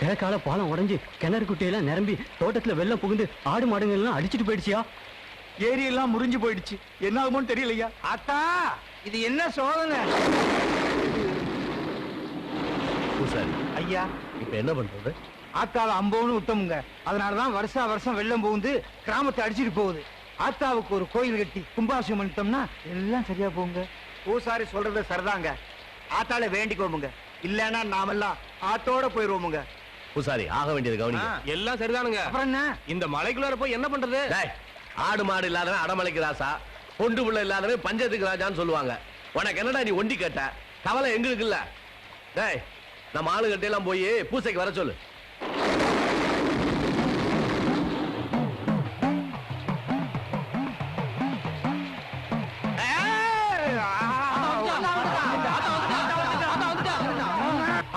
கிழக்கால பாலம் உடைஞ்சு கிணறு குட்டையெல்லாம் நிரம்பி தோட்டத்துல வெள்ளம் புகுந்து ஆடு மாடுகள் எல்லாம் அடிச்சிட்டு போயிடுச்சியா? ஏரி எல்லாம் முறிஞ்சு போயிடுச்சு. என்ன ஆகுமோன்னு தெரியலையா? அத்தா, இது என்ன சோதனை? பூசாரி ஐயா, இப்ப என்ன பண்றது? ஆத்தாவை அம்போன்னு உத்தமுங்க. அதனாலதான் வருஷம் வெள்ளம் புகுந்து கிராமத்தை அடிச்சிட்டு போகுது. ஆத்தாவுக்கு ஒரு கோயில் கட்டி கும்பாபிஷேகம் பண்ணிட்டோம்னா எல்லாம் சரியா போகுங்க. பூசாரி சொல்றது சரிதாங்க. ஆத்தால வேண்டிக்கோமுங்க, இல்லன்னா நாமெல்லாம் ஆத்தோட போயிருவோமுங்க. பூசாரி ஆக வேண்டியது கவனிங்க. எல்லாம் சரிதானுங்க. அப்புறம் என்ன? இந்த மலைக்குள்ளார போய் என்ன பண்றது? ஆடு மாடு இல்லாதவன் அடமலைக்கு ராசா, பொண்டு புள்ள இல்லாதவன் பஞ்சத்துக்கு ராஜான்னு சொல்லுவாங்க. உனக்கு என்னடா நீ ஒண்டி கேட்ட? கவலை எங்களுக்கு இல்ல. டேய், நம்ம ஆளு கட்டையெல்லாம் போய் பூசைக்கு வர சொல்லு.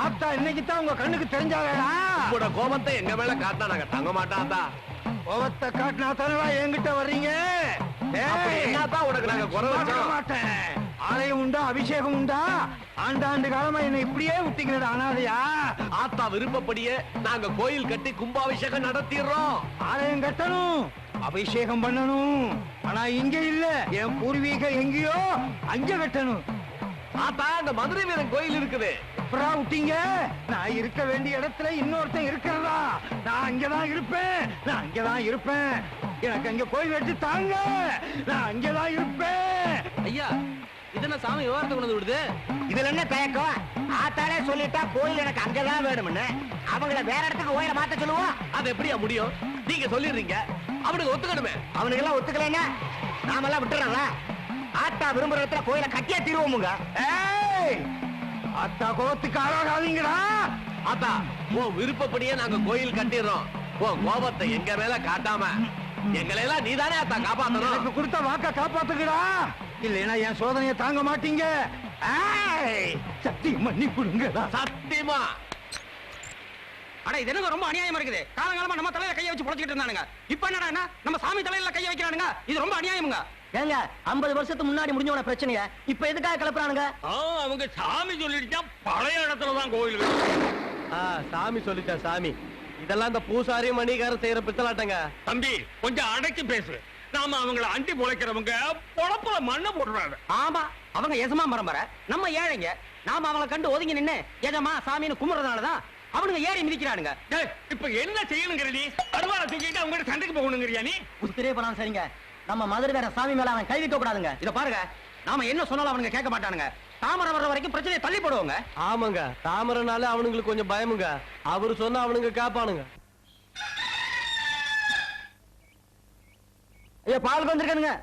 ஆத்தா இன்னைக்கு தான் உங்க கண்ணுக்கு தெரிஞ்சாவேடா. உங்களோட கோபத்தை எங்க மேல காட்டினா நாங்க தங்க மாட்டாத்தா. கோபத்தை காட்டினா தானடா என்கிட்ட வர்றீங்க. என்னத்தான் உனக்கு நாங்க குறை வச்சோம்? மாட்டேன். ஆலயம் உண்டா, அபிஷேகம் உண்டா? ஆண்டாண்டு காலமா என்ன இப்படியே விட்டீங்களா அனாதையா? ஆத்தா விருப்பப்படியே நாங்க கோயில் கட்டி கும்பாபிஷேகம் நடத்திடுறோம். ஆலயம் கட்டணும், அபிஷேகம் பண்ணணும். ஆனா இங்க இல்ல, என் பூர்வீகம் எங்கேயோ அங்க கட்டணும். ஆத்தா, இந்த மதுரை வீரன் கோயில் இருக்குது. அப்புறம் விட்டீங்க. நான் இருக்க வேண்டிய இடத்துல இன்னொருத்தன் இருக்கிறதா? நான் அங்கதான் இருப்பேன். எனக்கு அங்க கோயில் வச்சு தாங்க. நான் அங்கதான் இருப்பேன். ஐயா, இதென்ன சாமி விவரத்தை கொண்டு விடுது? இதுல என்ன தயக்கம்? ஆத்தாலே சொல்லிட்டா கோயில் எனக்கு அங்கதான் வேணும்னு. அவங்கள வேற இடத்துக்கு கோயில மாத்த சொல்லுவோம். அது எப்படியா முடியும்? நீங்க சொல்லிடுறீங்க, அவனுக்கு ஒத்துக்கணுமே. அவனுக்கு எல்லாம் ஒத்துக்கலைன்னா நாமெல்லாம் விட்டுறோம்ல. ஆத்தா விரும்புற இடத்துல கோயில கட்டியா தீருவோமுங்க. அத்தா கோபத்துக்கு ஆளாகாதீங்கடா. ஆத்தா, உன் விருப்பப்படியே நாங்க கோயில் கட்டிடுறோம். உன் கோபத்தை எங்க மேல காட்டாம எங்களை எல்லாம் நீதானே ஆத்தா காப்பாத்தணும். எனக்கு கொடுத்த வாக்க காப்பாத்துக்கடா, இல்லைன்னா என் சோதனையை தாங்க மாட்டீங்க. சத்தியம் மன்னிப்புடுங்கடா. சத்தியமா. அட, இது என்ன ரொம்ப அநியாயமா இருக்குது? காலங்காலமா நம்ம தலையில கைய வச்சு புடிச்சிட்டு இருந்தானுங்க. இப்ப என்னடா நம்ம சாமி தலையில கைய வைக்கிறானுங்க? இது ரொம்ப அநியாயமுங்க. ஏங்க 50 வருஷத்துக்கு முன்னாடி முடிஞ்சவன பிரச்சனைய இப்ப எதுக்காக கிளப்புறானுங்க? அவங்க சாமி சொல்லிட்டா பழைய இடத்துலதான் கோயில். சாமி சொல்லிட்டா சாமி. இதெல்லாம் இந்த பூசாரி மணிகாரம் செய்யற பித்தலாட்டங்க. தம்பி, கொஞ்சம் அடக்கி பேசு. நாம அவங்கள அண்டி பொழைக்கிறவங்க பொழப்புல மண்ணை போடுறாங்க. ஆமா, அவங்க எசமா பரம்பரை, நம்ம ஏழைங்க. நாம அவங்கள கண்டு ஒதுங்கி நின்னு எஜமா சாமின்னு கும்பிடுறதுனாலதான் அவனுங்க ஏறி மிதிக்கிறானுங்க. இப்ப என்ன செய்யணுங்கிற நீ? அருவாளை தூக்கிட்டு அவங்க சண்டைக்கு போகணுங்கிறியா நீ? உத்திரே பண்ணலாம். சரிங்க, நம்ம மதுரை வேற சாமி மேல அவன் கை வைக்க கூடாதுங்க. இத பாருங்க, நாம என்ன சொன்னாலும் அவனுங்க கேட்க மாட்டானுங்க. தாமரை வர்ற வரைக்கும் பிரச்சனையை தள்ளி போடுவாங்க. ஆமாங்க, தாமரைனால அவனுங்களுக்கு கொஞ்சம் பயமுங்க. அவரு சொன்னா அவனுங்க காப்பானுங்க. ஐயா, பாலுக்கு வந்திருக்கானுங்க.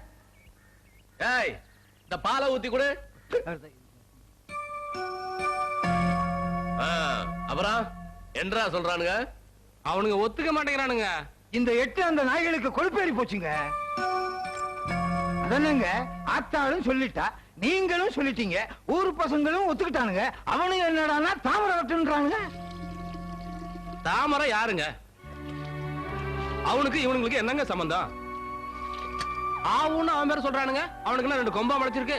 ஏய், இந்த பாலை ஊத்தி கொடு. அப்புறம் என்றா சொல்றானுங்க? அவனுங்க ஒத்துக்க மாட்டேங்கிறானுங்க. இந்த 8 அந்த நாய்களுக்கு கொழுப்பேறி போச்சுங்க. அதனங்க, ஆத்தாளும் சொல்லிட்டா, நீங்களும் சொல்லிட்டீங்க, ஊரு பசங்களும் ஒத்துக்கிட்டானுங்க. அவனுங்க என்னடானா தாமரை வெட்டுன்றானுங்க. தாமரை யாருங்க? அவனுக்கு இவனுங்களுக்கு என்னங்க சம்பந்தம்? ஆவுன்னு அவன் பேர சொல்றானுங்க. அவனுக்கு 2 கொம்பா முளைச்சிருக்கு.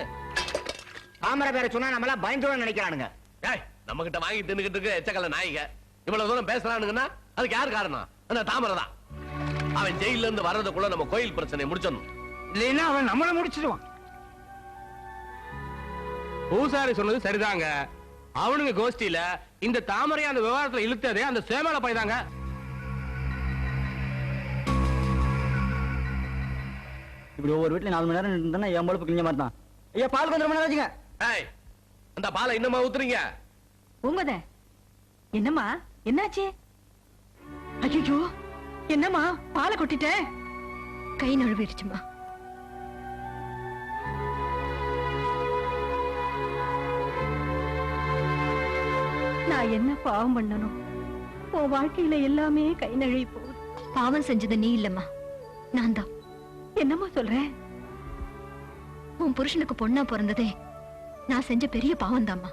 தாமரை பேரை சொன்னா நம்மள பயந்துருவோம் நினைக்கிறானுங்க. ஏய், நம்ம கிட்ட வாங்கி தின்னுகிட்டு இருக்க எச்சக்கல்ல நாய்ங்க இவ்வளவு தூரம் பேசுறானுங்கன்னா அதுக்கு யாரு காரணம்? அந்த தாமரை தான். அவன் ஜெயில இருந்து வர்றதுக்குள்ள நம்ம கோயில் பிரச்சனையை முடிச்சிடணும். இல்லைன்னா அவன் நம்மள முடிச்சிடுவான். பூசாரி சொன்னது சரிதாங்க. அவனுங்க கோஷ்டியில இந்த தாமரை அந்த விவகாரத்துல இழுத்ததே அந்த சேமல பைதாங்க. இப்படி ஒவ்வொரு வீட்டுல 4 மணி நேரம் இருந்தா என் பொழப்பு கிழிஞ்ச மாதிரி தான். ஐயா, பாலுக்கு வந்து ரொம்ப நேரம் வச்சுங்க. ஏய், அந்த பாலை இன்னமா ஊத்துறீங்க? உங்கத என்னம்மா, என்னாச்சு? ஐயோ, என்னம்மா பாலை கொட்டிட்ட? கை நழுவிடுச்சுமா. நான் என்ன பாவம் பண்ணணும்? உன் வாழ்க்கையில எல்லாமே கை நழுவி போகுது. பாவம் செஞ்சது நீ இல்லம்மா, நான் தான். என்னம்மா சொல்ற? உன் புருஷனுக்கு பொண்ணா பிறந்ததே நான் செஞ்ச பெரிய பாவம் தாம்மா.